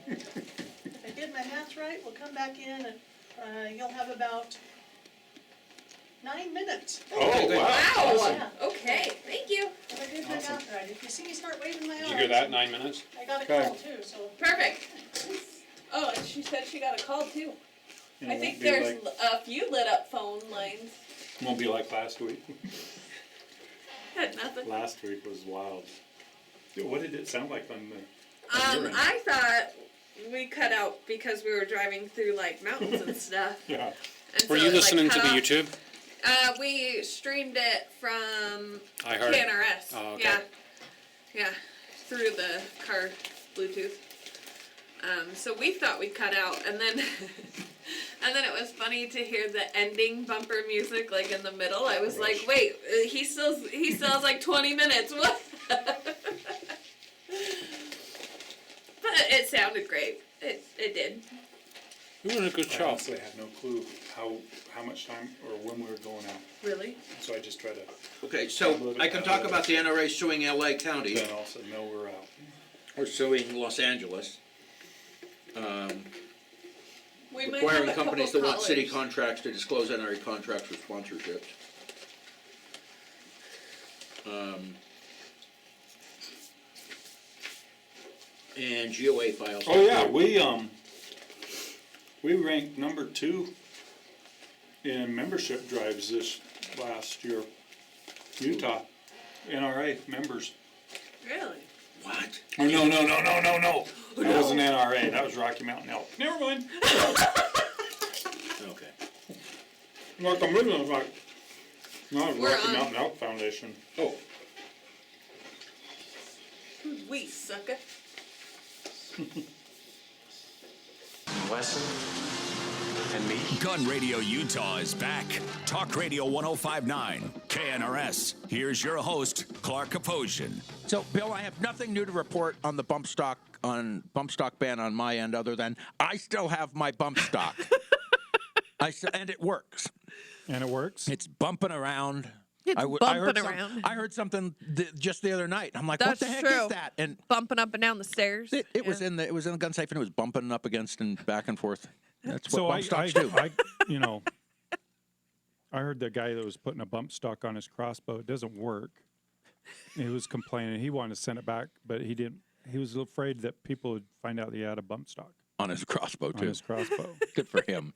If I did my math right, we'll come back in and you'll have about 9 minutes. Oh, wow. Wow. Yeah. Okay, thank you. If I did my math right. If you see me start waving my arms. Did you hear that? 9 minutes? I got a Okay. call too, so. Perfect. Oh, and she said she got a call too. It I won't think be there's like- a few lit up phone lines. Won't be like last week. Had nothing. Last week was wild. Dude, what did it sound like on the? I thought we cut out because we were driving through like mountains and stuff. Yeah. And Were so you it, like, listening to cut the off. YouTube? We streamed it from I heard. KNRS. Oh, okay. Yeah. Yeah. Through the car Bluetooth. So we thought we cut out, and then and then it was funny to hear the ending bumper music like in the middle. I was like, wait, he still has like 20 minutes. What? But it sounded great. It did. You did a good I job. honestly had no clue how much time or when we were going out. Really? So I just tried to Okay, so I can talk about the NRA suing LA County then also know we're out. or suing Los Angeles. We might Requiring have a companies couple that want city callers. contracts to disclose NRA contracts with sponsorships. And GOA files. Oh yeah, we ranked number 2 in membership drives this last year. Utah, NRA members. Really? What? Oh, no. That wasn't NRA. That was Rocky Mountain Elk. Never mind. Okay. Like I'm reading, I was like, no, We're Rocky on. Mountain Elk Foundation. Oh, We sucker. Wesson and me. Gun Radio Utah is back. Talk Radio 1059, KNRS. Here's your host, Clark Kaposian. So, Bill, I have nothing new to report on the bump stock ban on my end, other than I still have my bump stock, and it works. And it works. It's bumping around. It's I bumping heard around. I heard something just the other night. I'm like, That's what the heck true. is that? And Bumping up and down the stairs. it was in the gun safe, and it was bumping up against and back and forth. That's what So bump stocks do. I heard the guy that was putting a bump stock on his crossbow. It doesn't work. He was complaining. He wanted to send it back, but he didn't. He was afraid that people would find out that he had a bump stock On his crossbow, on too. his crossbow. Good for him.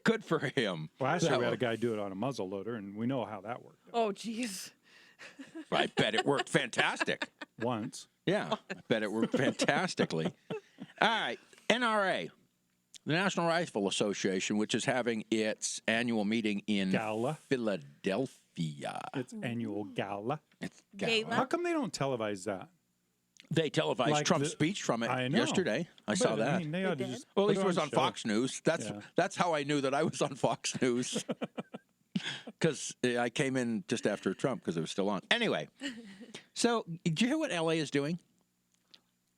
Good for him. Last year That we had a was- guy do it on a muzzle loader, and we know how that worked. Oh, jeez. I bet it worked fantastic. Once. Yeah, I bet it worked fantastically. All right, NRA, the National Rifle Association, which is having its annual meeting in Gala. Philadelphia. Its annual gala. It's Gala. How come they don't televise that? They televised Like Trump's the- speech from it I know. yesterday. I saw But, that. I mean, they ought to did? just Well, at put least it was on show. Fox News. Yeah. That's how I knew that I was on Fox News. because I came in just after Trump because it was still on. Anyway, so do you hear what LA is doing?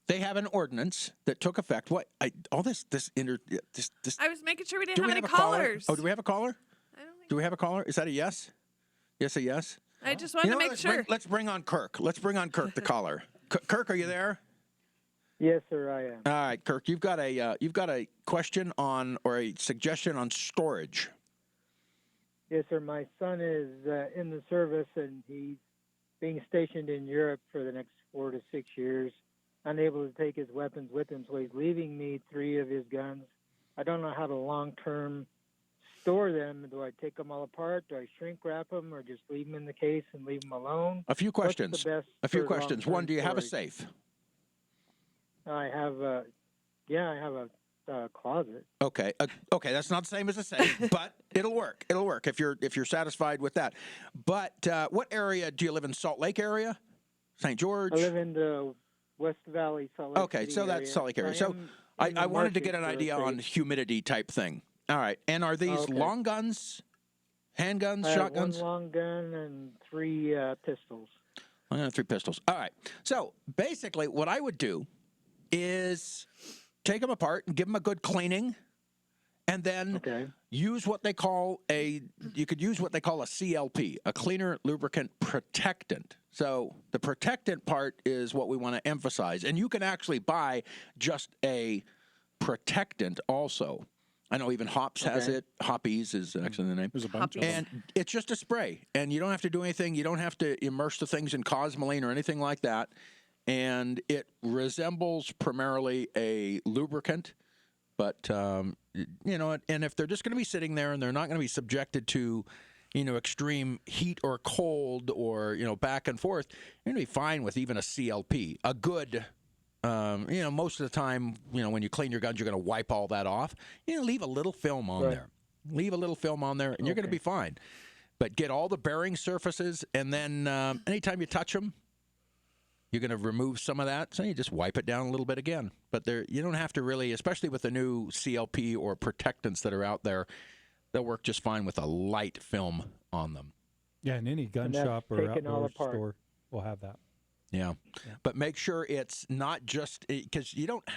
They have an ordinance that took effect. What? All this. I was making sure we didn't Do have we any have a caller? callers. Oh, do we have a caller? I don't think Do we have a caller? Is that a yes? Yes, a yes. I just wanted to make sure. Let's bring on Kirk. Let's bring on Kirk, the caller. Kirk, are you there? Yes, sir, I am. All right, Kirk, you've got a question on or a suggestion on storage. Yes, sir. My son is in the service, and he's being stationed in Europe for the next 4 to 6 years, unable to take his weapons with him, so he's leaving me 3 of his guns. I don't know how to long-term store them. Do I take them all apart? Do I shrink wrap them, or just leave them in the case and leave them alone? A few questions. What's the best A few for questions. long-term One, do you have a storage? safe? I have a closet. Okay. Okay, that's not the same as a safe, but it'll work. It'll work if you're satisfied with that. But what area do you live in? Salt Lake area? St. George? I live in the West Valley, Salt Lake Okay, City so that's area. Salt Lake area. I So am I in the wanted to market get an for a idea on safe. humidity type thing. All right. And are these Okay. long guns, handguns, I have shotguns? 1 long gun and 3 pistols. I'm going to 3 pistols. All right. So basically, what I would do is take them apart and give them a good cleaning, and then use what they call a CLP, a cleaner lubricant protectant. So the protectant part is what we want to emphasize, and you can actually buy just a protectant also. I know even Hops has it. Hoppies is actually the name. There's a bunch of And them. it's just a spray, and you don't have to do anything. You don't have to immerse the things in Cosmoline or anything like that. And it resembles primarily a lubricant, but and if they're just going to be sitting there and they're not going to be subjected to, extreme heat or cold or back and forth, you're going to be fine with even a CLP, a good. Most of the time, when you clean your guns, you're going to wipe all that off. Leave a little film on there. Leave a little film on there, and you're going to be fine. But get all the bearing surfaces, and then anytime you touch them, you're going to remove some of that. So you just wipe it down a little bit again. But you don't have to really, especially with the new CLP or protectants that are out there, they'll work just fine with a light film on them. Yeah, and any gun And that's shop or taken all outdoor apart. store will have that. Yeah. But make sure it's not just because you don't.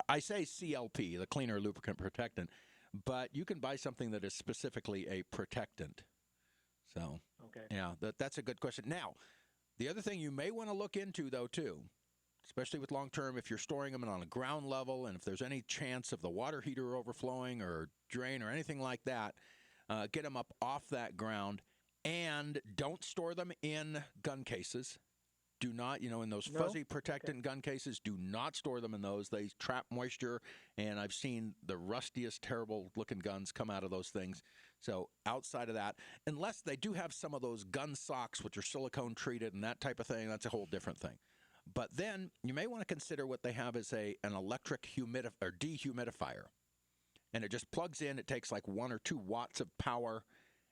I say CLP, the cleaner lubricant protectant, but you can buy something that is specifically a protectant. So, yeah, that's a good question. Now, the other thing you may want to look into, though, too, especially with long term, if you're storing them on a ground level, and if there's any chance of the water heater overflowing or drain or anything like that, get them up off that ground, and don't store them in gun cases. Do not, in those fuzzy protectant gun cases, do not store them in those. They trap moisture, and I've seen the rustiest, terrible-looking guns come out of those things. So outside of that, unless they do have some of those gun socks, which are silicone-treated and that type of thing, that's a whole different thing. But then you may want to consider what they have as an electric dehumidifier. And it just plugs in. It takes like 1 or 2 watts of power,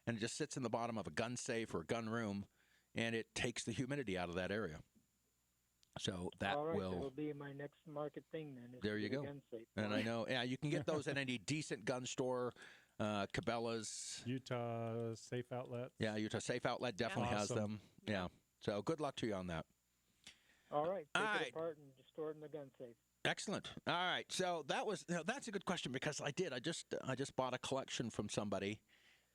and it just sits in the bottom of a gun safe or a gun room, and it takes the humidity out of that area. So that All right, will that'll be my next market thing then. is There to you get a go. gun safe. And I know, you can get those at any decent gun store, Cabela's. Utah Safe Outlet. Yeah, Utah Safe Outlet definitely has Awesome. them. Yeah. So good luck to you on that. All right, take All it right. apart and just store it in the gun safe. Excellent. All right. So that's a good question because I just bought a collection from somebody,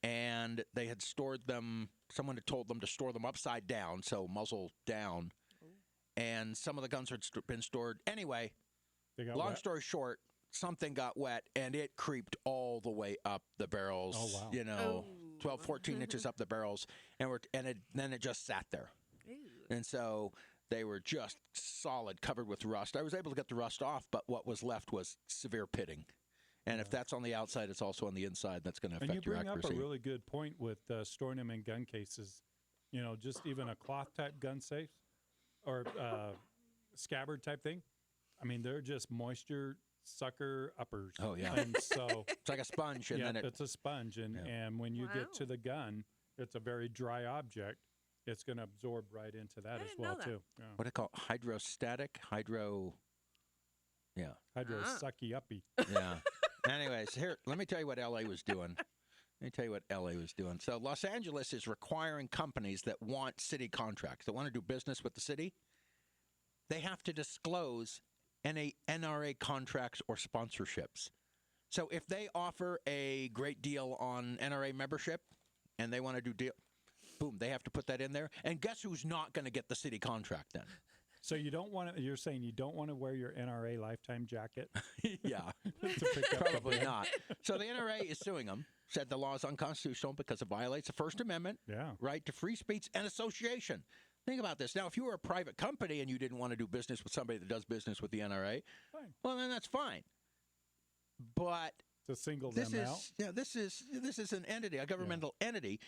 and they had stored them. Someone had told them to store them upside down, so muzzle down. And some of the guns had been stored anyway. They got Long wet? story short, something got wet, and it creeped all the way up the barrels. Oh, wow. 12, 14 inches up the barrels, and then it just sat there. And so they were just solid, covered with rust. I was able to get the rust off, but what was left was severe pitting. And if that's on the outside, it's also on the inside. That's going to affect your And you bring accuracy. up a really good point with storing them in gun cases. Just even a cloth type gun safe or scabbard type thing. I mean, they're just moisture sucker uppers. Oh, yeah. And so it's like a sponge. And then it's a sponge. And when you get to the gun, it's a very dry object. It's going to absorb right into that as well, too. Yeah. What do they call it? Hydrostatic? Yeah. Hydro sucky uppy. Yeah. Anyways, here, let me tell you what LA was doing. Let me tell you what LA was doing. So Los Angeles is requiring companies that want city contracts, that want to do business with the city, they have to disclose any NRA contracts or sponsorships. So if they offer a great deal on NRA membership and they want to do deal, boom, they have to put that in there. And guess who's not going to get the city contract then? So you don't want to, you're saying you don't want to wear your NRA lifetime jacket? Yeah, to pick up probably the not. So the NRA is suing them, said the law is unconstitutional because it violates the First Amendment, right to free speech and association. Think about this. Now, if you were a private company and you didn't want to do business with somebody that does business with the NRA, well, then that's fine. But to single them out, this is an entity, a governmental entity,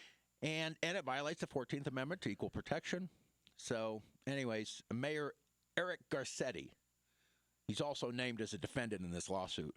and it violates the 14th Amendment to equal protection. So, anyways, Mayor Eric Garcetti, he's also named as a defendant in this lawsuit.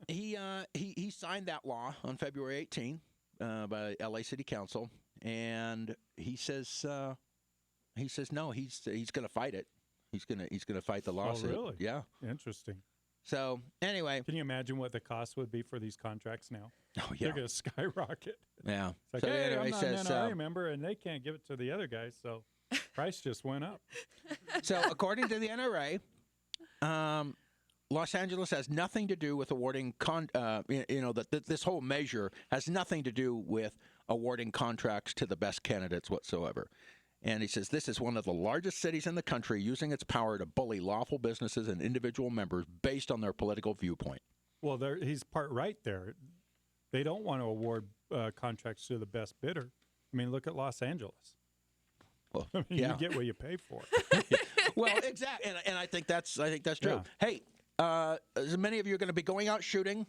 He signed that law on February 18 by LA City Council, and he says no, he's going to fight it. He's going to fight the lawsuit. Oh, really? Yeah. Interesting. So anyway, can you imagine what the cost would be for these contracts now? Oh, yeah. They're going to skyrocket. Yeah. It's like, So hey, anyway, I'm not says, an NRA member, and they can't give it to the other guys, so price just went up. So according to the NRA, Los Angeles has nothing to do with awarding this whole measure has nothing to do with awarding contracts to the best candidates whatsoever. And he says this is one of the largest cities in the country using its power to bully lawful businesses and individual members based on their political viewpoint. Well, he's part right there. They don't want to award contracts to the best bidder. I mean, look at Los Angeles. Well, I mean, you get what you pay for. Well, exactly, and I think that's true. Yeah. Hey, as many of you are going to be going out shooting,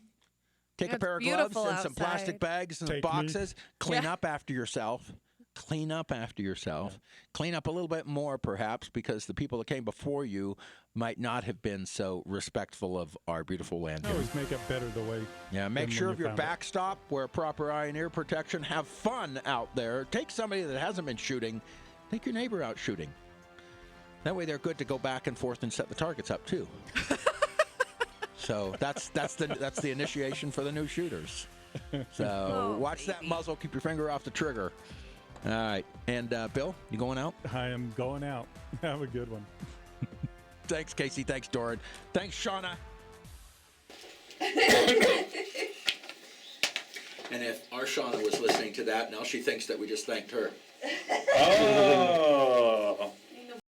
take a It's pair of gloves beautiful and some plastic outside. bags and Take boxes. me. Clean up after yourself. Clean up after yourself. Clean up a little bit more, perhaps, because the people that came before you might not have been so respectful of our beautiful land here. Always make it better the way. Yeah, make than sure when of you your found it. backstop, wear proper eye and ear protection, have fun out there. Take somebody that hasn't been shooting, take your neighbor out shooting. That way they're good to go back and forth and set the targets up too. So that's the initiation for the new shooters. So watch that muzzle, keep your finger off the trigger. All right, and Bill, you going out? I am going out. Have a good one. Thanks, Casey. Thanks, Doran. Thanks, Shauna. And if our Shauna was listening to that, now she thinks that we just thanked her. Oh.